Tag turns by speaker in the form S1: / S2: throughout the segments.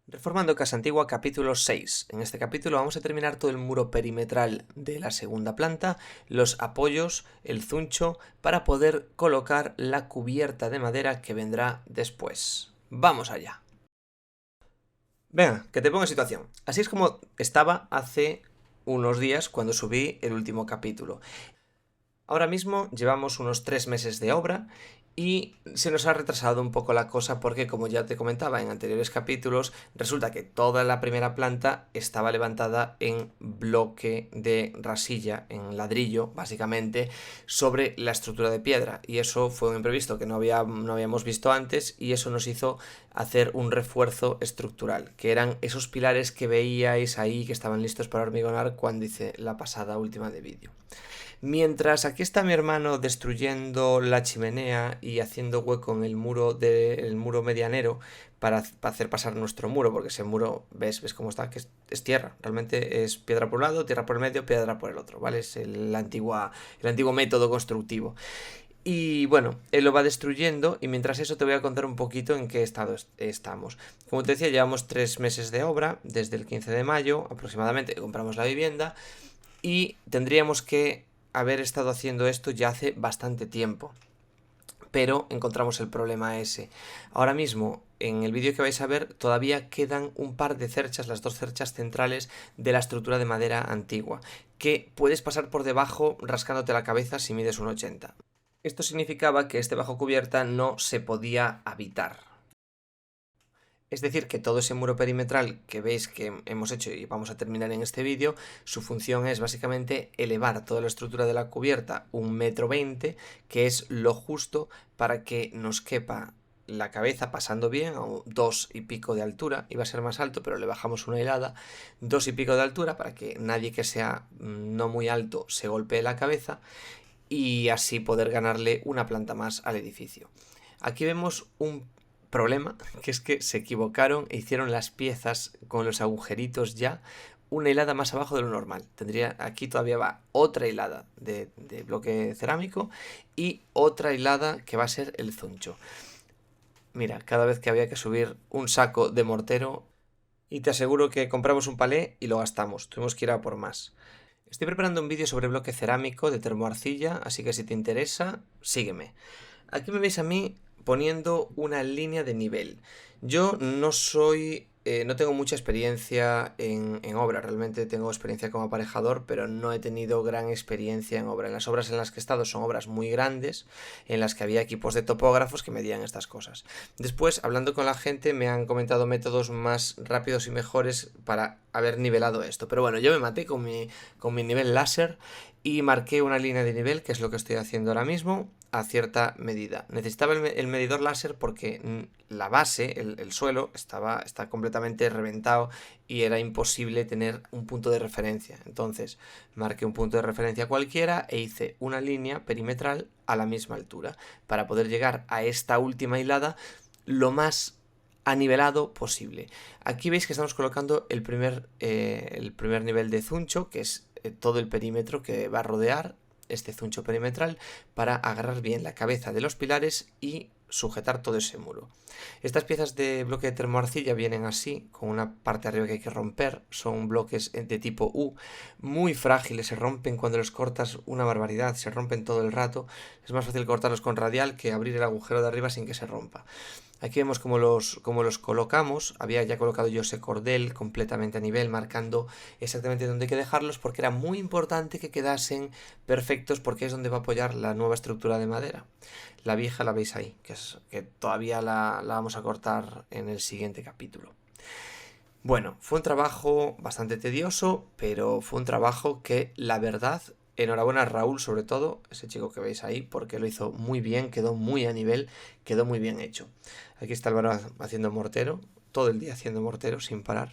S1: Reformando Casa Antigua, capítulo 6. En este capítulo vamos a terminar todo el muro perimetral de la segunda planta, los apoyos, el zuncho, para poder colocar la cubierta de madera que vendrá después. ¡Vamos allá! Venga, que te pongo en situación. Así es como estaba hace unos días cuando subí el último capítulo. Ahora mismo llevamos unos 3 meses de obra y se nos ha retrasado un poco la cosa porque, como ya te comentaba en anteriores capítulos, resulta que toda la primera planta estaba levantada en bloque de rasilla, en ladrillo, básicamente, sobre la estructura de piedra. Y eso fue un imprevisto que no habíamos visto antes, y eso nos hizo hacer un refuerzo estructural, que eran esos pilares que veíais ahí que estaban listos para hormigonar cuando hice la pasada última de vídeo. Mientras aquí está mi hermano destruyendo la chimenea y haciendo hueco en el muro medianero para hacer pasar nuestro muro, porque ese muro, ves cómo está, que es tierra, realmente es piedra por un lado, tierra por el medio, piedra por el otro, ¿vale? Es el antiguo método constructivo. Y bueno, él lo va destruyendo, y mientras eso te voy a contar un poquito en qué estado estamos. Como te decía, llevamos 3 meses de obra, desde el 15 de mayo aproximadamente compramos la vivienda, y tendríamos que haber estado haciendo esto ya hace bastante tiempo. Pero encontramos el problema ese. Ahora mismo, en el vídeo que vais a ver, todavía quedan un par de cerchas, las dos cerchas centrales de la estructura de madera antigua, que puedes pasar por debajo rascándote la cabeza si mides un 80. Esto significaba que este bajo cubierta no se podía habitar. Es decir, que todo ese muro perimetral que veis que hemos hecho y vamos a terminar en este vídeo, su función es básicamente elevar toda la estructura de la cubierta 1,20 m, que es lo justo para que nos quepa la cabeza pasando bien, a 2 y pico de altura. Iba a ser más alto, pero le bajamos una hilada, 2 y pico de altura, para que nadie que sea no muy alto se golpee la cabeza, y así poder ganarle una planta más al edificio. Aquí vemos un problema, que es que se equivocaron e hicieron las piezas con los agujeritos ya una hilada más abajo de lo normal. Aquí todavía va otra hilada de bloque cerámico y otra hilada que va a ser el zuncho. Mira, cada vez que había que subir un saco de mortero, y te aseguro que compramos un palé y lo gastamos, tuvimos que ir a por más. Estoy preparando un vídeo sobre bloque cerámico de termoarcilla, así que si te interesa, sígueme. Aquí me veis a mí poniendo una línea de nivel. Yo no tengo mucha experiencia en obra, realmente tengo experiencia como aparejador, pero no he tenido gran experiencia en obra. En las obras en las que he estado son obras muy grandes, en las que había equipos de topógrafos que medían estas cosas. Después, hablando con la gente, me han comentado métodos más rápidos y mejores para haber nivelado esto. Pero bueno, yo me maté con mi nivel láser y marqué una línea de nivel, que es lo que estoy haciendo ahora mismo, a cierta medida. Necesitaba el medidor láser porque la base, el suelo, está completamente reventado y era imposible tener un punto de referencia. Entonces marqué un punto de referencia cualquiera e hice una línea perimetral a la misma altura para poder llegar a esta última hilada lo más anivelado posible. Aquí veis que estamos colocando el primer nivel de zuncho, que es todo el perímetro que va a rodear este zuncho perimetral para agarrar bien la cabeza de los pilares y sujetar todo ese muro. Estas piezas de bloque de termoarcilla vienen así, con una parte arriba que hay que romper. Son bloques de tipo U, muy frágiles, se rompen cuando los cortas una barbaridad, se rompen todo el rato. Es más fácil cortarlos con radial que abrir el agujero de arriba sin que se rompa. Aquí vemos cómo los colocamos. Había ya colocado yo ese cordel completamente a nivel, marcando exactamente dónde hay que dejarlos, porque era muy importante que quedasen perfectos, porque es donde va a apoyar la nueva estructura de madera. La vieja la veis ahí, que todavía la vamos a cortar en el siguiente capítulo. Bueno, fue un trabajo bastante tedioso, pero fue un trabajo que, la verdad, enhorabuena a Raúl, sobre todo, ese chico que veis ahí, porque lo hizo muy bien, quedó muy a nivel, quedó muy bien hecho. Aquí está Álvaro haciendo mortero, todo el día haciendo mortero sin parar.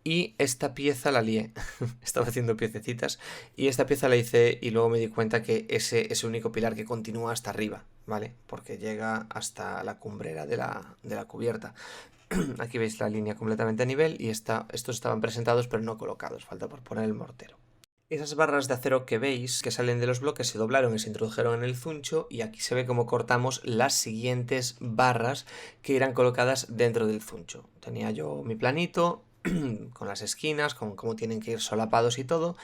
S1: Y esta pieza la lié, estaba haciendo piececitas, y esta pieza la hice y luego me di cuenta que ese es el único pilar que continúa hasta arriba, ¿vale? Porque llega hasta la cumbrera de la cubierta. Aquí veis la línea completamente a nivel y estos estaban presentados pero no colocados, falta por poner el mortero. Esas barras de acero que veis que salen de los bloques se doblaron y se introdujeron en el zuncho, y aquí se ve cómo cortamos las siguientes barras que irán colocadas dentro del zuncho. Tenía yo mi planito con las esquinas, con cómo tienen que ir solapados y todo,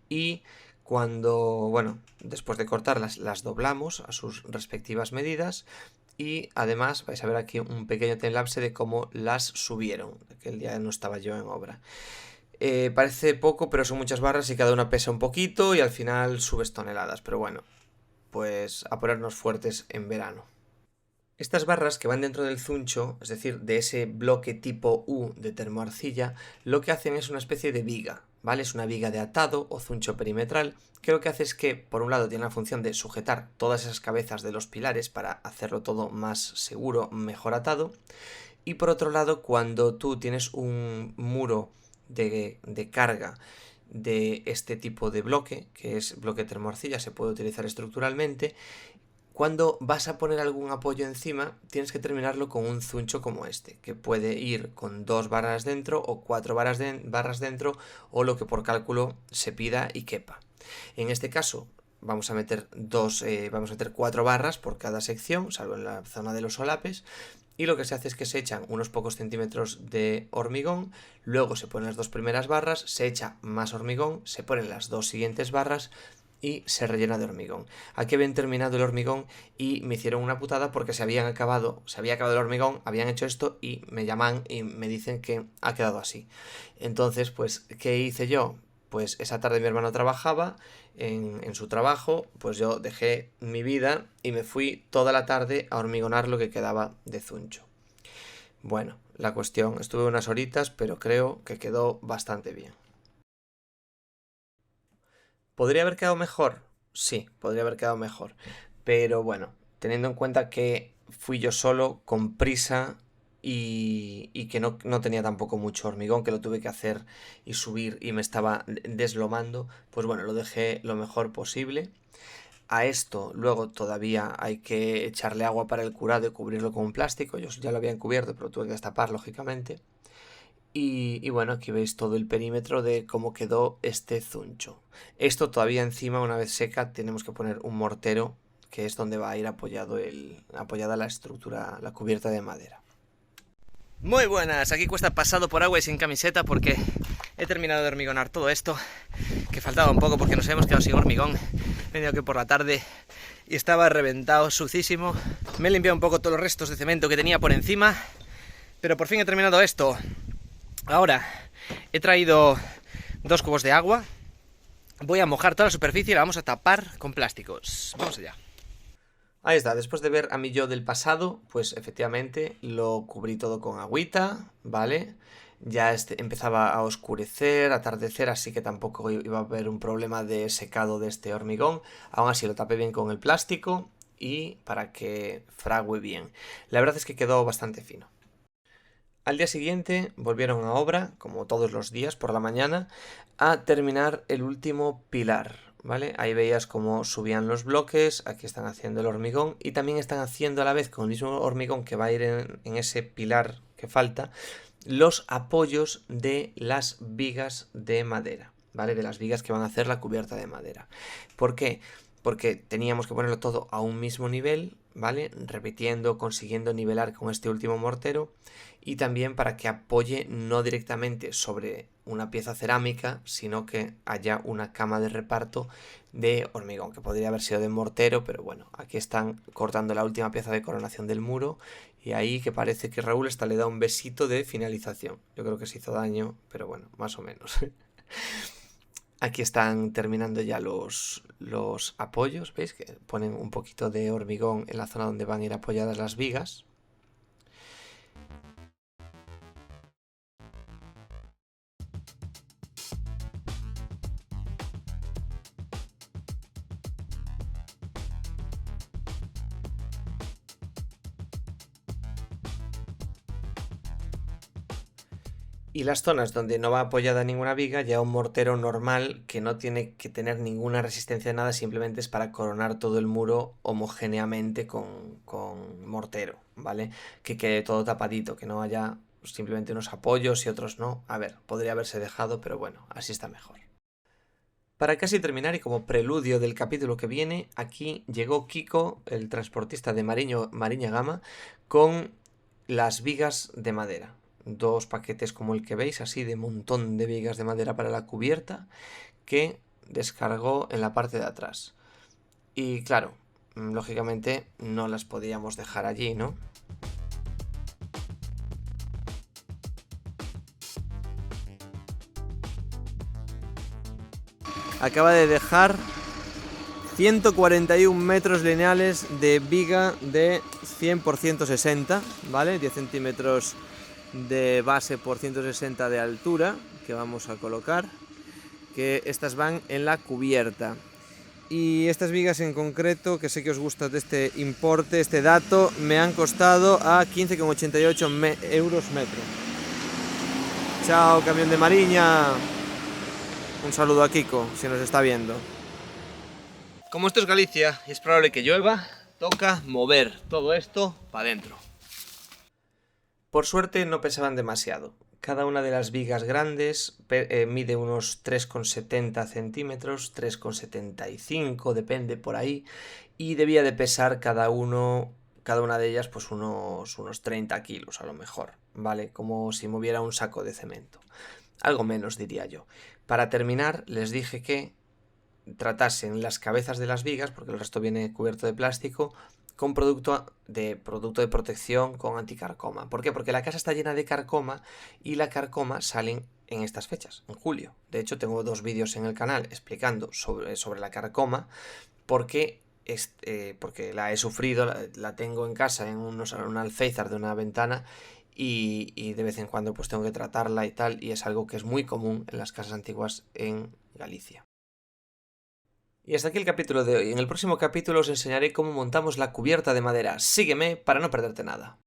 S1: y cuando, bueno, después de cortarlas las doblamos a sus respectivas medidas, y además vais a ver aquí un pequeño timelapse de cómo las subieron. Aquel día no estaba yo en obra. Parece poco, pero son muchas barras y cada una pesa un poquito y al final subes toneladas. Pero bueno, pues a ponernos fuertes en verano. Estas barras que van dentro del zuncho, es decir, de ese bloque tipo U de termoarcilla, lo que hacen es una especie de viga, ¿vale? Es una viga de atado o zuncho perimetral, que lo que hace es que, por un lado, tiene la función de sujetar todas esas cabezas de los pilares para hacerlo todo más seguro, mejor atado. Y por otro lado, cuando tú tienes un muro de carga de este tipo de bloque, que es bloque termoarcilla, se puede utilizar estructuralmente, cuando vas a poner algún apoyo encima, tienes que terminarlo con un zuncho como este, que puede ir con 2 barras dentro o 4 barras dentro, o lo que por cálculo se pida y quepa. En este caso, vamos a meter 4 barras por cada sección, salvo en la zona de los solapes, y lo que se hace es que se echan unos pocos centímetros de hormigón, luego se ponen las 2 primeras barras, se echa más hormigón, se ponen las 2 siguientes barras y se rellena de hormigón. Aquí habían terminado el hormigón y me hicieron una putada porque se había acabado el hormigón, habían hecho esto y me llaman y me dicen que ha quedado así. Entonces, pues, ¿qué hice yo? Pues esa tarde mi hermano trabajaba en su trabajo, pues yo dejé mi vida y me fui toda la tarde a hormigonar lo que quedaba de zuncho. Bueno, la cuestión, estuve unas horitas, pero creo que quedó bastante bien. ¿Podría haber quedado mejor? Sí, podría haber quedado mejor. Pero bueno, teniendo en cuenta que fui yo solo, con prisa y que no tenía tampoco mucho hormigón, que lo tuve que hacer y subir y me estaba deslomando, pues bueno, lo dejé lo mejor posible. A esto luego todavía hay que echarle agua para el curado y cubrirlo con un plástico. Yo ya lo había encubierto, pero tuve que destapar, lógicamente. Y bueno, aquí veis todo el perímetro de cómo quedó este zuncho. Esto todavía encima, una vez seca, tenemos que poner un mortero, que es donde va a ir apoyada la estructura, la cubierta de madera. Muy buenas, aquí Cuesta pasado por agua y sin camiseta porque he terminado de hormigonar todo esto, que faltaba un poco porque nos hemos quedado sin hormigón. He venido aquí por la tarde y estaba reventado, sucísimo. Me he limpiado un poco todos los restos de cemento que tenía por encima, pero por fin he terminado esto. Ahora he traído 2 cubos de agua. Voy a mojar toda la superficie y la vamos a tapar con plásticos. Vamos allá. Ahí está, después de ver a mi yo del pasado, pues efectivamente lo cubrí todo con agüita, ¿vale? Ya empezaba a oscurecer, a atardecer, así que tampoco iba a haber un problema de secado de este hormigón. Aún así lo tapé bien con el plástico y para que frague bien. La verdad es que quedó bastante fino. Al día siguiente volvieron a obra, como todos los días por la mañana, a terminar el último pilar, ¿vale? Ahí veías cómo subían los bloques, aquí están haciendo el hormigón y también están haciendo a la vez con el mismo hormigón que va a ir en ese pilar que falta, los apoyos de las vigas de madera, ¿vale? De las vigas que van a hacer la cubierta de madera. ¿Por qué? Porque teníamos que ponerlo todo a un mismo nivel, ¿vale? Repitiendo, consiguiendo nivelar con este último mortero, y también para que apoye no directamente sobre una pieza cerámica, sino que haya una cama de reparto de hormigón, que podría haber sido de mortero, pero bueno, aquí están cortando la última pieza de coronación del muro, y ahí que parece que Raúl hasta le da un besito de finalización. Yo creo que se hizo daño, pero bueno, más o menos. Aquí están terminando ya los apoyos, ¿veis? Que ponen un poquito de hormigón en la zona donde van a ir apoyadas las vigas. Y las zonas donde no va apoyada ninguna viga, ya un mortero normal que no tiene que tener ninguna resistencia a nada, simplemente es para coronar todo el muro homogéneamente con mortero, ¿vale? Que quede todo tapadito, que no haya simplemente unos apoyos y otros no. A ver, podría haberse dejado, pero bueno, así está mejor. Para casi terminar y como preludio del capítulo que viene, aquí llegó Kiko, el transportista de Mariña Gama, con las vigas de madera. 2 paquetes como el que veis, así de montón de vigas de madera para la cubierta, que descargó en la parte de atrás. Y claro, lógicamente no las podíamos dejar allí, ¿no? Acaba de dejar 141 metros lineales de viga de 100 por 160, ¿vale? 10 centímetros de base por 160 de altura que vamos a colocar, que estas van en la cubierta. Y estas vigas en concreto, que sé que os gusta de este importe, este dato, me han costado a 15,88 euros metro. Chao, camión de Mariña. Un saludo a Kiko, si nos está viendo. Como esto es Galicia y es probable que llueva, toca mover todo esto para adentro. Por suerte no pesaban demasiado. Cada una de las vigas grandes mide unos 3,70 centímetros, 3,75, depende por ahí, y debía de pesar cada una de ellas pues unos 30 kilos a lo mejor, ¿vale? Como si moviera un saco de cemento. Algo menos, diría yo. Para terminar, les dije que tratasen las cabezas de las vigas, porque el resto viene cubierto de plástico, con producto de protección con anticarcoma. ¿Por qué? Porque la casa está llena de carcoma y la carcoma salen en estas fechas, en julio. De hecho, tengo 2 vídeos en el canal explicando sobre la carcoma, porque la he sufrido, la tengo en casa en un alféizar de una ventana y de vez en cuando pues tengo que tratarla y tal, y es algo que es muy común en las casas antiguas en Galicia. Y hasta aquí el capítulo de hoy. En el próximo capítulo os enseñaré cómo montamos la cubierta de madera. Sígueme para no perderte nada.